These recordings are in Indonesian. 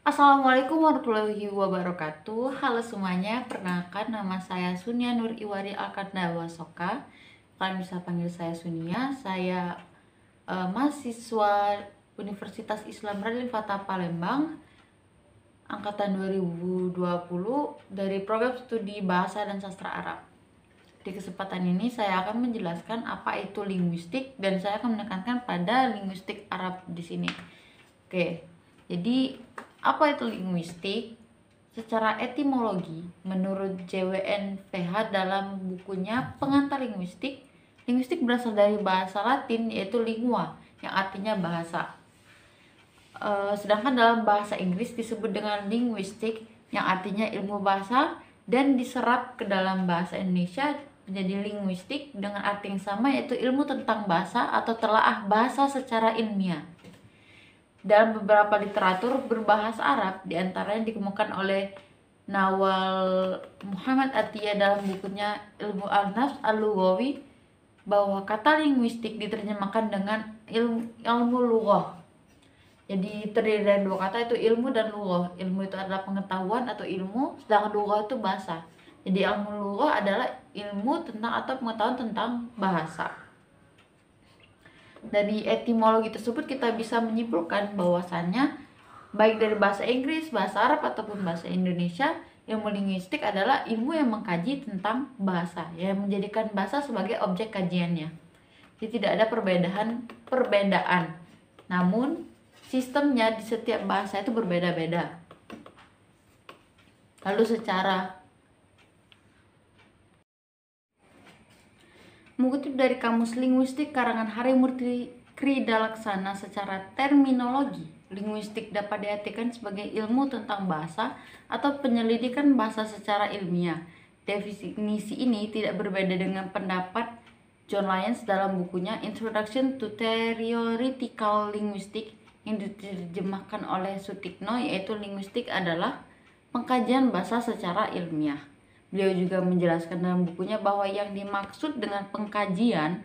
Assalamualaikum warahmatullahi wabarakatuh. Halo semuanya, perkenalkan nama saya Sunia Nur Iwari Alkandawa Soka. Kalian bisa panggil saya Sunia. Saya mahasiswa Universitas Islam Radin Fatah Palembang angkatan 2020 dari program studi Bahasa dan Sastra Arab. Di kesempatan ini saya akan menjelaskan apa itu linguistik dan saya akan menekankan pada linguistik Arab di sini. Oke. Jadi, apa itu linguistik? Secara etimologi, menurut JWNPH dalam bukunya Pengantar Linguistik, linguistik berasal dari bahasa Latin yaitu lingua, yang artinya bahasa. Sedangkan dalam bahasa Inggris disebut dengan linguistik, yang artinya ilmu bahasa, dan diserap ke dalam bahasa Indonesia menjadi linguistik dengan arti yang sama, yaitu ilmu tentang bahasa atau telaah bahasa secara ilmiah. Dalam beberapa literatur berbahasa Arab, diantaranya dikemukakan oleh Nawal Muhammad Atiyah dalam bukunya Ilmu Al-Nafs Al-Lughawi, bahwa kata linguistik diterjemahkan dengan ilmu lughah. Jadi terdiri dari dua kata, itu ilmu dan lughah. Ilmu itu adalah pengetahuan atau ilmu, sedangkan lughah itu bahasa. Jadi ilmu lughah adalah ilmu tentang atau pengetahuan tentang bahasa. Dari etimologi tersebut kita bisa menyimpulkan bahwasannya baik dari bahasa Inggris, bahasa Arab ataupun bahasa Indonesia, ilmu linguistik adalah ilmu yang mengkaji tentang bahasa, yang menjadikan bahasa sebagai objek kajiannya. Jadi tidak ada perbedaan. Namun sistemnya di setiap bahasa itu berbeda-beda. Lalu secara mengutip dari Kamus Linguistik karangan Harimurti Kridalaksana, secara terminologi, linguistik dapat diartikan sebagai ilmu tentang bahasa atau penyelidikan bahasa secara ilmiah. Definisi ini tidak berbeda dengan pendapat John Lyons dalam bukunya Introduction to Theoretical Linguistics yang diterjemahkan oleh Sutikno, yaitu linguistik adalah pengkajian bahasa secara ilmiah. Beliau juga menjelaskan dalam bukunya bahwa yang dimaksud dengan pengkajian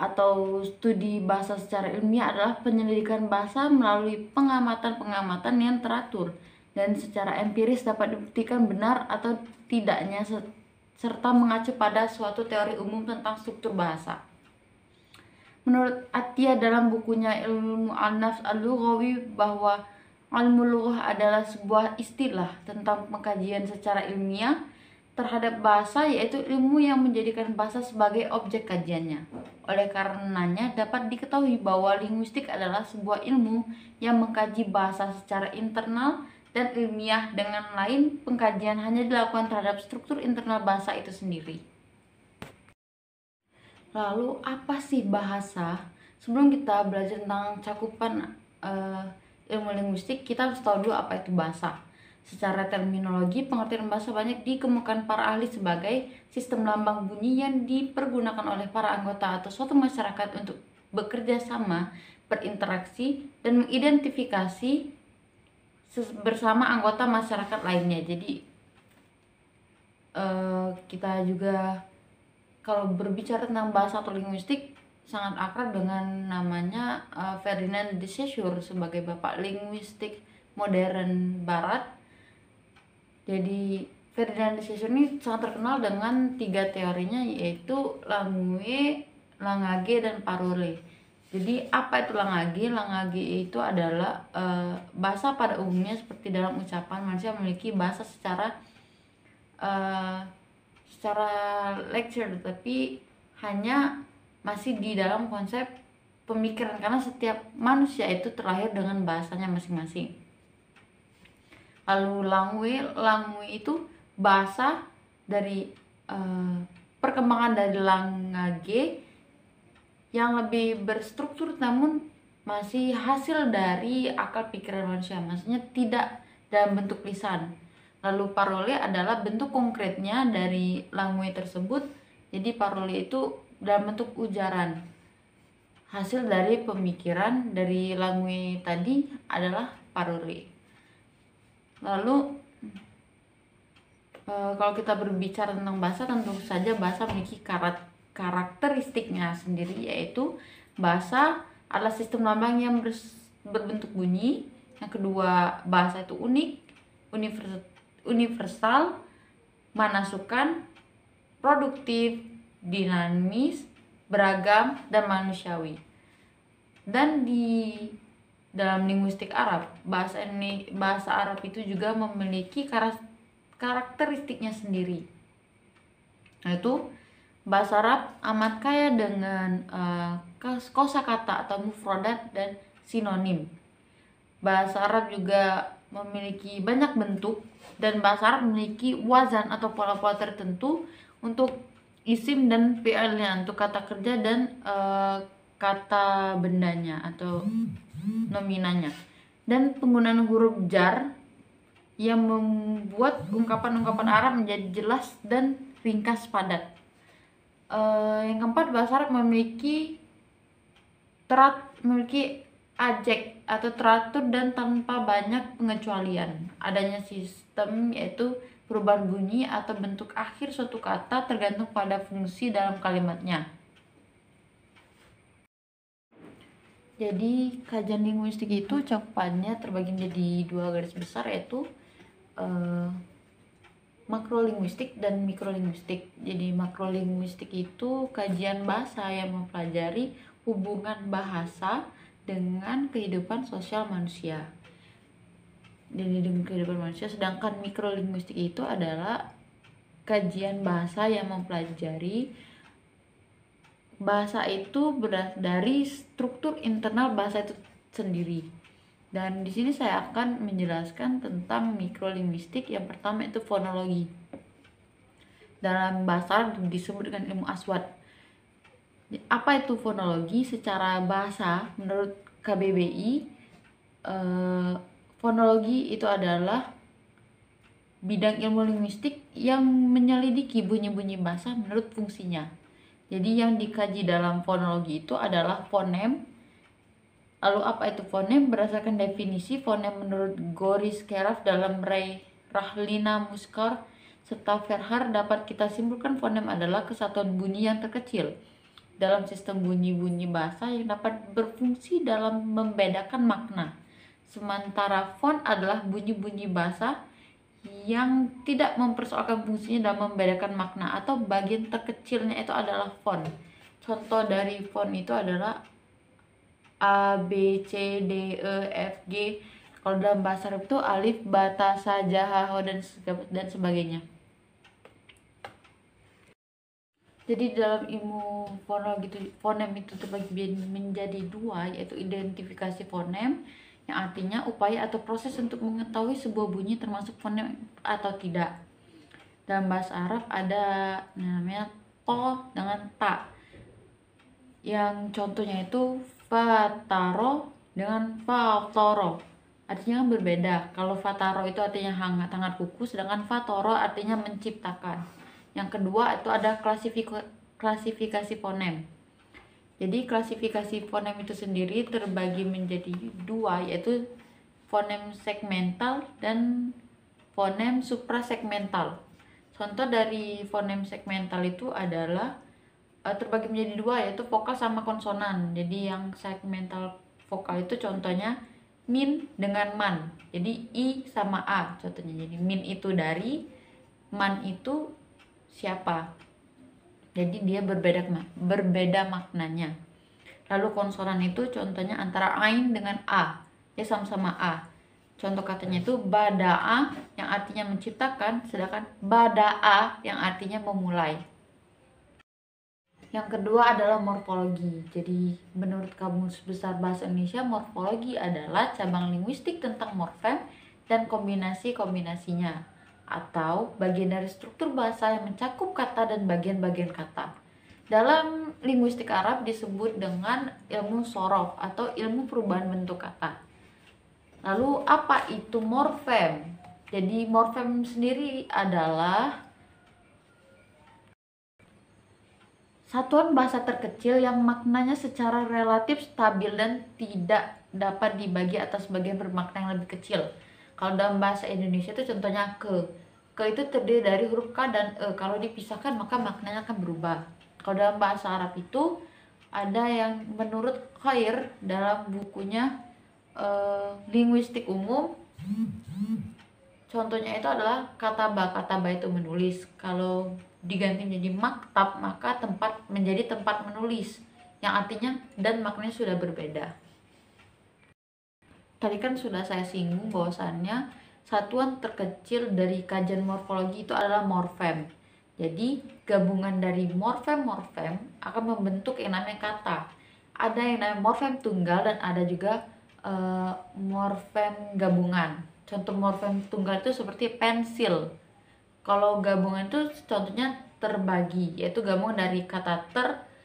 atau studi bahasa secara ilmiah adalah penyelidikan bahasa melalui pengamatan-pengamatan yang teratur dan secara empiris dapat dibuktikan benar atau tidaknya, serta mengacu pada suatu teori umum tentang struktur bahasa. Menurut Atiyah dalam bukunya Ilmu Al-Nafs Al-Lughawi, bahwa ilmu lughah adalah sebuah istilah tentang pengkajian secara ilmiah terhadap bahasa, yaitu ilmu yang menjadikan bahasa sebagai objek kajiannya. Oleh karenanya dapat diketahui bahwa linguistik adalah sebuah ilmu yang mengkaji bahasa secara internal dan ilmiah, dengan lain pengkajian hanya dilakukan terhadap struktur internal bahasa itu sendiri. Lalu apa sih bahasa? Sebelum kita belajar tentang cakupan ilmu linguistik, kita harus tahu dulu apa itu bahasa. Secara terminologi, pengertian bahasa banyak dikemukakan para ahli sebagai sistem lambang bunyi yang dipergunakan oleh para anggota atau suatu masyarakat untuk bekerja sama, berinteraksi, dan mengidentifikasi bersama anggota masyarakat lainnya. Jadi kita juga kalau berbicara tentang bahasa atau linguistik sangat akrab dengan namanya Ferdinand de Saussure sebagai bapak linguistik modern barat. Jadi Ferdinand de Saussure ini sangat terkenal dengan 3 teorinya, yaitu Langue, Langage, dan Parole. Jadi apa itu Langage? Langage itu adalah bahasa pada umumnya seperti dalam ucapan manusia memiliki bahasa secara lecture, tapi hanya masih di dalam konsep pemikiran, karena setiap manusia itu terlahir dengan bahasanya masing-masing. Lalu langue itu bahasa dari perkembangan dari Langage yang lebih berstruktur, namun masih hasil dari akal pikiran manusia, maksudnya tidak dalam bentuk lisan. Lalu parole adalah bentuk konkretnya dari langue tersebut. Jadi parole itu dalam bentuk ujaran. Hasil dari pemikiran dari langue tadi adalah parole. Lalu kalau kita berbicara tentang bahasa, tentu saja bahasa memiliki karakteristiknya sendiri, yaitu bahasa adalah sistem lambang yang berbentuk bunyi Yang kedua, bahasa itu unik, universal, manasukan, produktif, dinamis, beragam, dan manusiawi. Dan di dalam linguistik Arab, bahasa Arab itu juga memiliki karakteristiknya sendiri. Yaitu bahasa Arab amat kaya dengan kosakata atau mufradat dan sinonim. Bahasa Arab juga memiliki banyak bentuk, dan bahasa Arab memiliki wazan atau pola-pola tertentu untuk isim dan fi'ilnya, untuk kata kerja dan kata bendanya atau nominanya. Dan penggunaan huruf jar yang membuat ungkapan-ungkapan Arab menjadi jelas dan ringkas padat. Yang keempat, bahasa Arab memiliki ajek atau teratur dan tanpa banyak pengecualian. Adanya sistem yaitu perubahan bunyi atau bentuk akhir suatu kata tergantung pada fungsi dalam kalimatnya. Jadi kajian linguistik itu cakupannya terbagi menjadi 2 garis besar, yaitu makrolinguistik dan mikrolinguistik. Jadi makrolinguistik itu kajian bahasa yang mempelajari hubungan bahasa dengan kehidupan sosial manusia. Sedangkan mikrolinguistik itu adalah kajian bahasa yang mempelajari bahasa itu berasal dari struktur internal bahasa itu sendiri. Dan di sini saya akan menjelaskan tentang mikrolinguistik. Yang pertama itu fonologi. Dalam bahasa disebut dengan ilmu aswad. Apa itu fonologi? Secara bahasa, menurut KBBI, fonologi itu adalah bidang ilmu linguistik yang menyelidiki bunyi-bunyi bahasa menurut fungsinya. Jadi yang dikaji dalam fonologi itu adalah fonem. Lalu apa itu fonem? Berdasarkan definisi, fonem menurut Goris Keraf dalam Rahlina Muskar serta Verhaar dapat kita simpulkan fonem adalah kesatuan bunyi yang terkecil dalam sistem bunyi-bunyi bahasa yang dapat berfungsi dalam membedakan makna. Sementara fon adalah bunyi-bunyi bahasa yang tidak mempersoalkan fungsinya dalam membedakan makna, atau bagian terkecilnya itu adalah font. Contoh dari font itu adalah A, B, C, D, E, F, G. Kalau dalam bahasa Arab itu alif, ba, ta, sa, ja, ha, ho, dan sebagainya. Jadi dalam ilmu fonem itu terbagi menjadi 2, yaitu identifikasi fonem, yang artinya upaya atau proses untuk mengetahui sebuah bunyi termasuk fonem atau tidak. Dalam bahasa Arab ada namanya to dengan ta, yang contohnya itu fataro dengan fatoro, artinya berbeda. Kalau fataro itu artinya hangat kuku, sedangkan fatoro artinya menciptakan. Yang kedua itu ada klasifikasi fonem. Jadi klasifikasi fonem itu sendiri terbagi menjadi 2, yaitu fonem segmental dan fonem suprasegmental. Contoh dari fonem segmental itu adalah terbagi menjadi 2, yaitu vokal sama konsonan. Jadi yang segmental vokal itu contohnya min dengan man. Jadi i sama a contohnya. Jadi min itu dari, man itu siapa. Jadi dia berbeda maknanya. Lalu konsonan itu contohnya antara ain dengan a, dia sama-sama a. Contoh katanya itu bada'a yang artinya menciptakan, sedangkan bada'a yang artinya memulai. Yang kedua adalah morfologi. Jadi menurut Kamus Besar Bahasa Indonesia, morfologi adalah cabang linguistik tentang morfem dan kombinasi-kombinasinya, atau bagian dari struktur bahasa yang mencakup kata dan bagian-bagian kata. Dalam linguistik Arab disebut dengan ilmu sorof atau ilmu perubahan bentuk kata. Lalu apa itu morfem? Jadi morfem sendiri adalah satuan bahasa terkecil yang maknanya secara relatif stabil dan tidak dapat dibagi atas bagian bermakna yang lebih kecil. Kalau dalam bahasa Indonesia itu contohnya ke itu terdiri dari huruf K dan E. Kalau dipisahkan maka maknanya akan berubah. Kalau dalam bahasa Arab itu ada yang menurut Khair dalam bukunya linguistik umum, contohnya itu adalah kataba. Kataba itu menulis. Kalau diganti menjadi maktab, maka tempat menjadi tempat menulis, yang artinya dan maknanya sudah berbeda. Tadi kan sudah saya singgung bahwasannya satuan terkecil dari kajian morfologi itu adalah morfem. Jadi gabungan dari morfem-morfem akan membentuk yang namanya kata. Ada yang namanya morfem tunggal dan ada juga morfem gabungan. Contoh morfem tunggal itu seperti pensil. Kalau gabungan itu contohnya terbagi, yaitu gabungan dari kata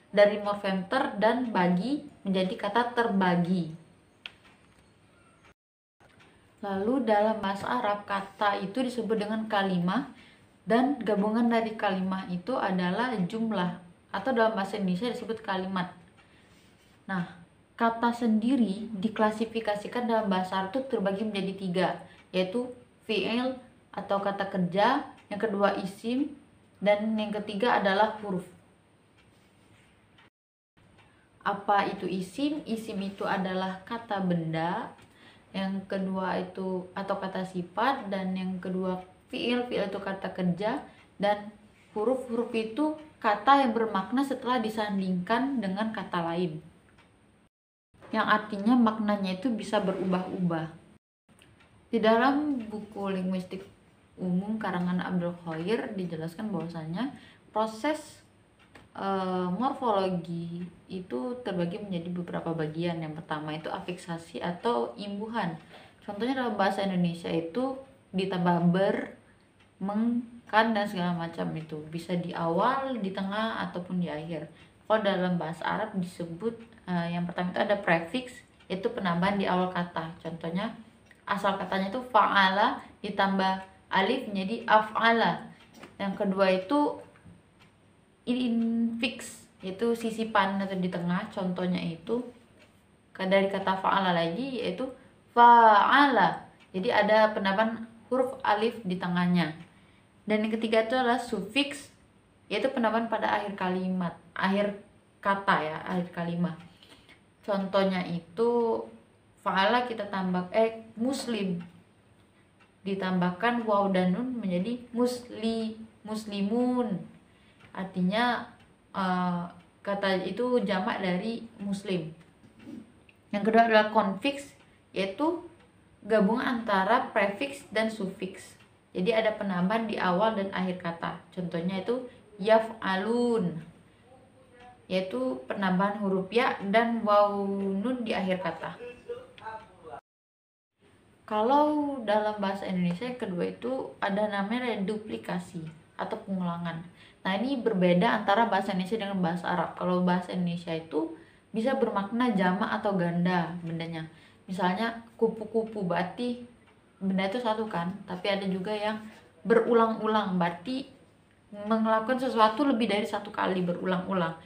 dari morfem dan bagi menjadi kata terbagi. Lalu dalam bahasa Arab, kata itu disebut dengan kalimah dan gabungan dari kalimah itu adalah jumlah, atau dalam bahasa Indonesia disebut kalimat. Nah, kata sendiri diklasifikasikan dalam bahasa Arab itu terbagi menjadi 3, yaitu fi'il atau kata kerja, yang kedua isim, dan yang ketiga adalah huruf. Apa itu isim? Isim itu adalah kata benda, yang kedua itu atau kata sifat, dan yang kedua fi'il itu kata kerja, dan huruf itu kata yang bermakna setelah disandingkan dengan kata lain, yang artinya maknanya itu bisa berubah-ubah. Di dalam buku linguistik umum karangan Abdul Khair dijelaskan bahwasanya proses morfologi itu terbagi menjadi beberapa bagian. Yang pertama itu afiksasi atau imbuhan. Contohnya dalam bahasa Indonesia itu ditambah ber, meng, kan, dan segala macam itu bisa di awal, di tengah, ataupun di akhir. Kalau dalam bahasa Arab disebut yang pertama itu ada prefix, yaitu penambahan di awal kata. Contohnya asal katanya itu fa'ala ditambah alif menjadi af'ala. Yang kedua itu infix, yaitu sisipan atau di tengah. Contohnya itu dari kata fa'ala lagi, yaitu fa'ala, jadi ada penambahan huruf alif di tengahnya. Dan yang ketiga itu adalah sufiks, yaitu penambahan pada akhir kalimat, akhir kata ya, akhir kalimat. Contohnya itu fa'ala kita tambah muslim, ditambahkan waw dan nun menjadi muslimun. Artinya kata itu jamak dari muslim. Yang kedua adalah konfiks, yaitu gabungan antara prefix dan sufiks. Jadi ada penambahan di awal dan akhir kata. Contohnya itu yaf'alun, yaitu penambahan huruf ya dan waw nun di akhir kata. Kalau dalam bahasa Indonesia yang kedua itu ada namanya reduplikasi atau pengulangan. Nah, ini berbeda antara bahasa Indonesia dengan bahasa Arab. Kalau bahasa Indonesia itu bisa bermakna jamak atau ganda bendanya. Misalnya kupu-kupu, berarti benda itu satu kan, tapi ada juga yang berulang-ulang, berarti melakukan sesuatu lebih dari satu kali, berulang-ulang.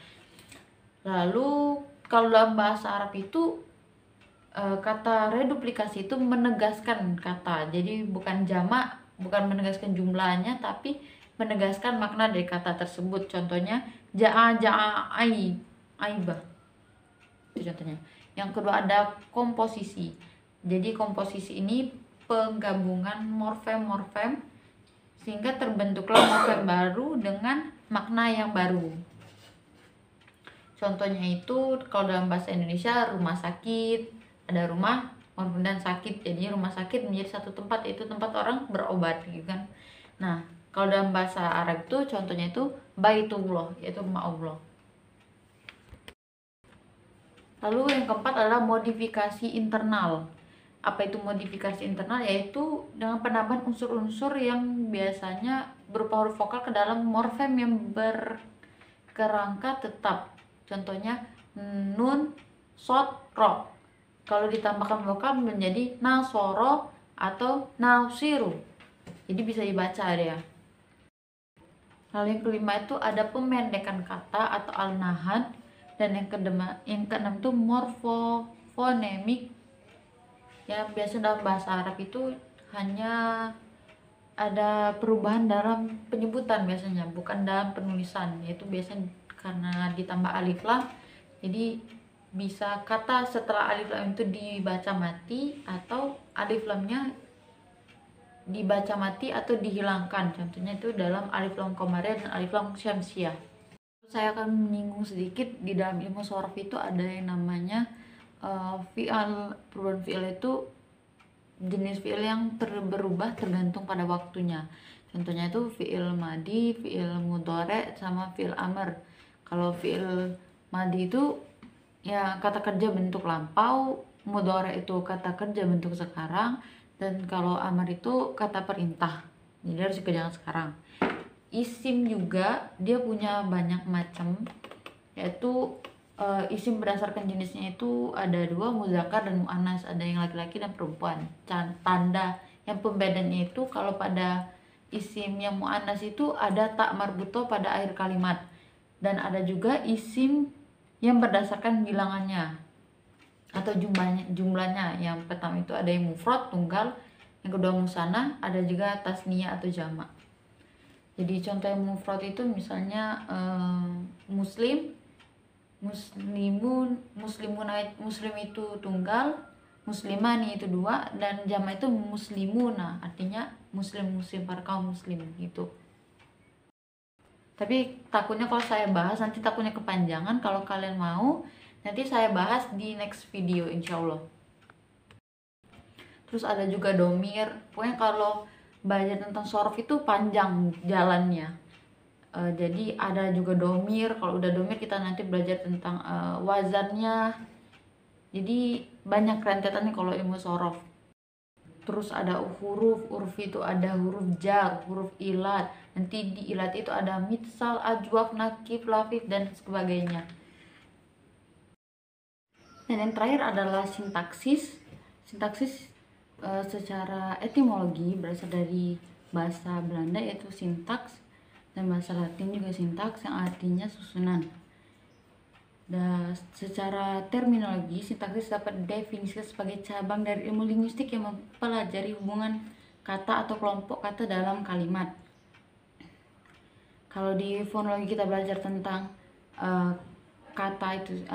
Lalu kalau dalam bahasa Arab itu kata reduplikasi itu menegaskan kata, jadi bukan jamak, bukan menegaskan jumlahnya, tapi menegaskan makna dari kata tersebut. Contohnya ja'a aibah, itu contohnya. Yang kedua ada komposisi. Jadi komposisi ini penggabungan morfem-morfem sehingga terbentuklah morfem baru dengan makna yang baru. Contohnya itu kalau dalam bahasa Indonesia rumah sakit, ada rumah dan sakit, jadi rumah sakit menjadi satu tempat, yaitu tempat orang berobat gitu kan. Nah, kalau dalam bahasa Arab itu contohnya itu baitullah, yaitu rumah Allah. Lalu yang keempat adalah modifikasi internal. Apa itu modifikasi internal? Yaitu dengan penambahan unsur-unsur yang biasanya berupa huruf vokal ke dalam morfem yang berkerangka tetap. Contohnya nun, sod, ro. Kalau ditambahkan vokal menjadi nasoro atau nausiru. Jadi bisa dibaca dia. Lalu yang kelima itu ada pemendekan kata atau al-nahad, dan yang keenam itu morfofonemik. Ya, biasa dalam bahasa Arab itu hanya ada perubahan dalam penyebutan biasanya, bukan dalam penulisan, yaitu biasanya karena ditambah alif lam, jadi bisa kata setelah alif lam itu dibaca mati atau alif lamnya dibaca mati atau dihilangkan. Contohnya itu dalam alif lam qamariyah dan alif lam syamsiyah. Saya akan menyinggung sedikit di dalam ilmu shorof itu ada yang namanya fi'al. Perubahan fi'il itu jenis fi'il yang berubah tergantung pada waktunya. Contohnya itu fi'il madi, fi'il mudhari, sama fi'il amr. Kalau fi'il madi itu ya kata kerja bentuk lampau, mudhari itu kata kerja bentuk sekarang, dan kalau amr itu kata perintah. Jadi harus dikerjakan sekarang. Isim juga dia punya banyak macam, yaitu isim berdasarkan jenisnya itu ada dua, muzakkar dan muannas, ada yang laki-laki dan perempuan. Tanda yang pembedanya itu kalau pada isim yang muannas itu ada tak marbuto pada akhir kalimat, dan ada juga isim yang berdasarkan bilangannya atau jumlahnya. Yang pertama itu ada yang mufrad tunggal, yang kedua musanna, ada juga tasniyah atau jamak. Jadi contoh yang mufrad itu misalnya muslim, muslimun, muslim itu tunggal, muslimani itu dua, dan jamak itu muslimuna, artinya muslim para kaum muslim gitu. Tapi takutnya kalau saya bahas nanti takutnya kepanjangan. Kalau kalian mau nanti saya bahas di next video insyaallah. Terus ada juga domir. Pokoknya kalau belajar tentang shorof itu panjang jalannya. Jadi ada juga domir. Kalau udah domir kita nanti belajar tentang wazannya. Jadi banyak rentetannya kalau ilmu shorof. Terus ada huruf itu ada huruf jar, huruf ilat. Nanti di ilat itu ada mitsal, ajwaf, nakif, lafif, dan sebagainya. Dan yang terakhir adalah sintaksis. Sintaksis secara etimologi berasal dari bahasa Belanda yaitu sintaks, dan bahasa Latin juga sintaks yang artinya susunan. Dan secara terminologi, sintaksis dapat didefinisikan sebagai cabang dari ilmu linguistik yang mempelajari hubungan kata atau kelompok kata dalam kalimat. Kalau di fonologi kita belajar tentang kata itu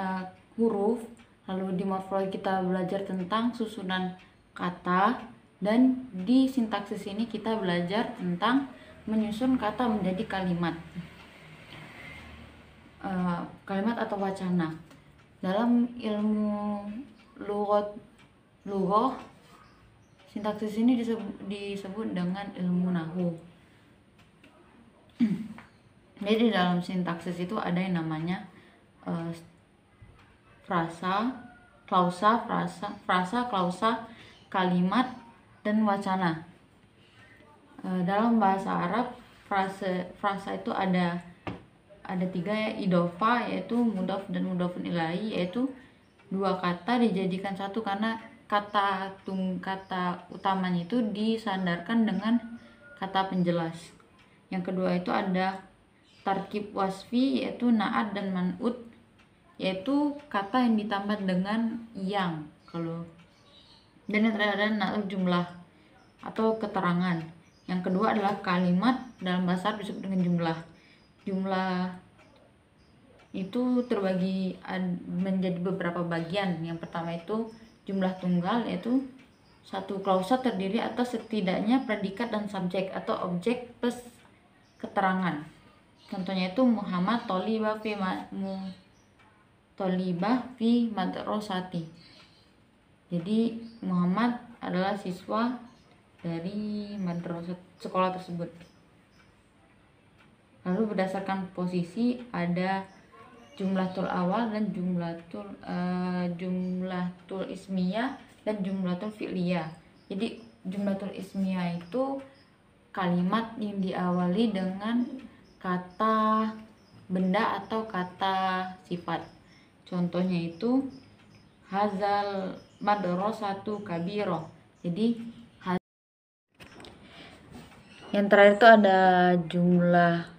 huruf, lalu di morfologi kita belajar tentang susunan kata, dan di sintaksis ini kita belajar tentang menyusun kata menjadi kalimat. Kalimat atau wacana. Dalam ilmu lughah, sintaksis ini disebut dengan ilmu nahwu. Jadi dalam sintaksis itu ada yang namanya frasa, klausa, kalimat, dan wacana. Dalam bahasa Arab, frasa itu ada tiga ya, idhofa yaitu mudhof dan mudhofun ilaihi, yaitu dua kata dijadikan satu karena kata utamanya itu disandarkan dengan kata penjelas. Yang kedua itu ada tarkib wasfi yaitu na'at dan man'ut, yaitu kata yang ditambah dengan yang. Dan yang terakhir ada na'at jumlah atau keterangan. Yang kedua adalah kalimat, dalam bahasa Arab disebut dengan jumlah. Jumlah itu terbagi menjadi beberapa bagian. Yang pertama itu jumlah tunggal, yaitu satu klausa terdiri atas setidaknya predikat dan subjek atau objek plus keterangan. Contohnya itu Muhammad tolibah fi madrasati. Jadi Muhammad adalah siswa dari madrasah, sekolah tersebut. Lalu berdasarkan posisi ada jumlatul awal dan jumlatul ismiyah dan jumlatul fi'liyah. Jadi jumlatul ismiyah itu kalimat yang diawali dengan kata benda atau kata sifat. Contohnya itu hazal madrasatu kabiro. Jadi yang terakhir itu ada jumlah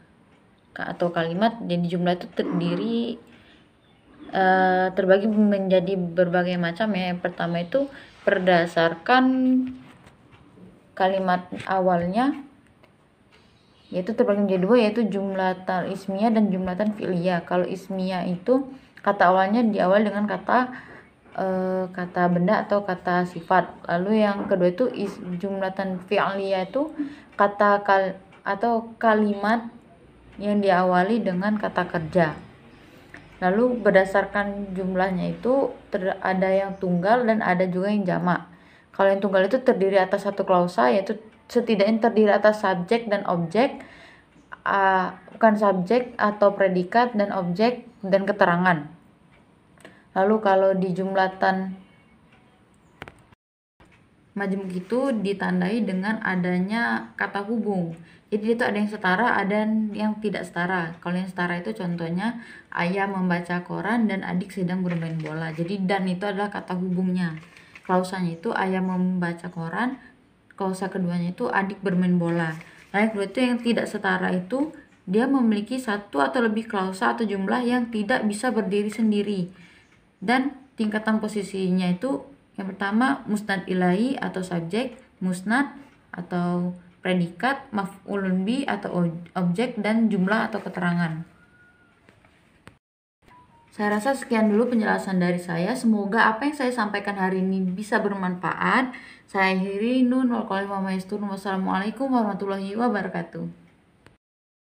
atau kalimat. Jadi jumlah itu terbagi menjadi berbagai macam ya. Yang pertama itu berdasarkan kalimat awalnya, yaitu terbagi menjadi dua, yaitu jumlatan ismiyah dan jumlatan fi'liyah. Kalau ismiyah itu Kata awalnya diawali dengan kata benda atau kata sifat. Lalu yang kedua itu jumlatan fi'liyah itu atau kalimat yang diawali dengan kata kerja. Lalu berdasarkan jumlahnya itu ada yang tunggal dan ada juga yang jamak. Kalau yang tunggal itu terdiri atas satu klausa, yaitu setidaknya terdiri atas subjek dan objek, bukan subjek atau predikat dan objek dan keterangan. Lalu kalau di jumlatan majmuk itu ditandai dengan adanya kata hubung. Jadi itu ada yang setara, ada yang tidak setara. Kalau yang setara itu contohnya ayah membaca koran dan adik sedang bermain bola. Jadi dan itu adalah kata hubungnya. Klausanya itu ayah membaca koran, klausa keduanya itu adik bermain bola. Nah, yang kedua itu yang tidak setara itu dia memiliki satu atau lebih klausa atau jumlah yang tidak bisa berdiri sendiri. Dan tingkatan posisinya itu yang pertama musnad ilahi atau subjek, musnad atau predikat, maf'ulun bi atau objek, dan jumlah atau keterangan. Saya rasa sekian dulu penjelasan dari saya. Semoga apa yang saya sampaikan hari ini bisa bermanfaat. Saya akhiri. Wassalamualaikum warahmatullahi wabarakatuh.